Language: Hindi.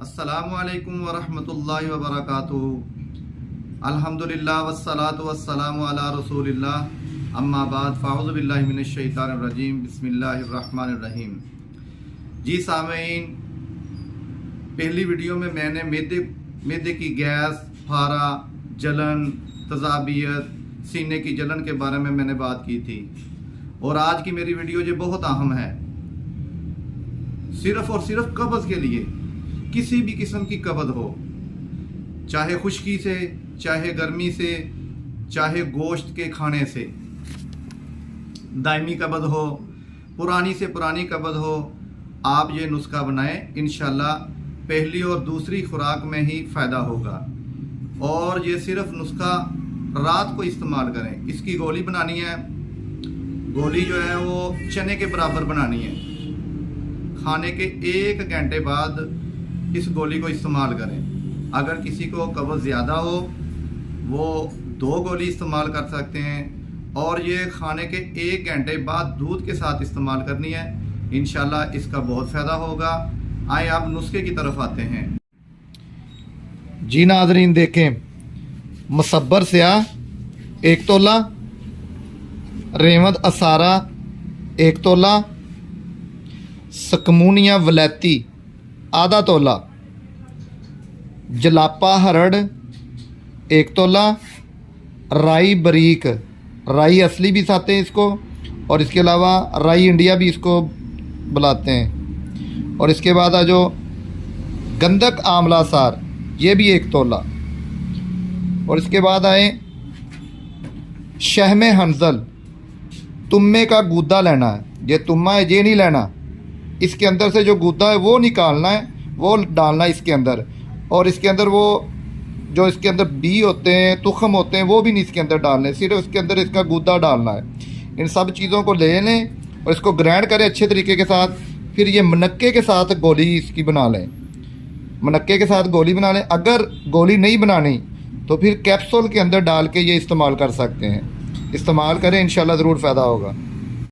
अस्सलामुअलैकुम वरहमतुल्लाहि वबरकातुहू। अल्हम्दुलिल्लाह वस्सलातु वस्सलामु अला रसूलिल्लाह अम्मा बाद फ़अऊज़ु बिल्लाहि मिनश शैतानिर रजीम बिस्मिल्लाहिर रहमानिर रहीम। जी सामीन, पहली वीडियो में मैंने मैदे की गैस, फारा, जलन, तज़ाबियत, सीने की जलन के बारे में मैंने बात की थी। और आज की मेरी वीडियो जो बहुत अहम है, सिर्फ और सिर्फ कब्ज़ के लिए। किसी भी किस्म की कब्ज़ हो, चाहे खुश्की से, चाहे गर्मी से, चाहे गोश्त के खाने से, दायमी कब्ज़ हो, पुरानी से पुरानी कब्ज़ हो, आप ये नुस्खा बनाएं। इंशाल्लाह पहली और दूसरी खुराक में ही फ़ायदा होगा। और ये सिर्फ नुस्खा रात को इस्तेमाल करें। इसकी गोली बनानी है, गोली जो है वो चने के बराबर बनानी है। खाने के 1 घंटे बाद इस गोली को इस्तेमाल करें। अगर किसी को कब्ज़ ज़्यादा हो वो 2 गोली इस्तेमाल कर सकते हैं। और ये खाने के 1 घंटे बाद दूध के साथ इस्तेमाल करनी है। इंशाल्लाह इसका बहुत फ़ायदा होगा। आए आप नुस्खे की तरफ आते हैं। जी नाज़रीन, देखें, मुसब्बर स्याह 1 तोला, रेवंद असारा 1 तोला, सकमूनिया वलैती आधा तोला, जलापा हरड़ 1 तोला, राई बरीक, राई असली भी खाते हैं इसको, और इसके अलावा राई इंडिया भी इसको बुलाते हैं। और इसके बाद आ जो गंधक आंवला सार, ये भी 1 तोला। और इसके बाद आए शहमे हंजल, तुम्मे का गूदा लेना है। ये तुम्मा है, ये नहीं लेना, इसके अंदर से जो गूदा है वो निकालना है, वो डालना है इसके अंदर। और इसके अंदर वो जो इसके अंदर बी होते हैं, तुखम होते हैं, वो भी नहीं इसके अंदर डालने, सिर्फ इसके अंदर इसका गूदा डालना है। इन सब चीज़ों को ले लें और इसको ग्राइंड करें अच्छे तरीके के साथ। फिर ये मनक्के के साथ गोली इसकी बना लें, मनक्के के साथ गोली बना लें। अगर गोली नहीं बनानी तो फिर कैप्सूल के अंदर डाल के ये इस्तेमाल कर सकते हैं। इस्तेमाल करें, इंशाल्लाह ज़रूर फ़ायदा होगा।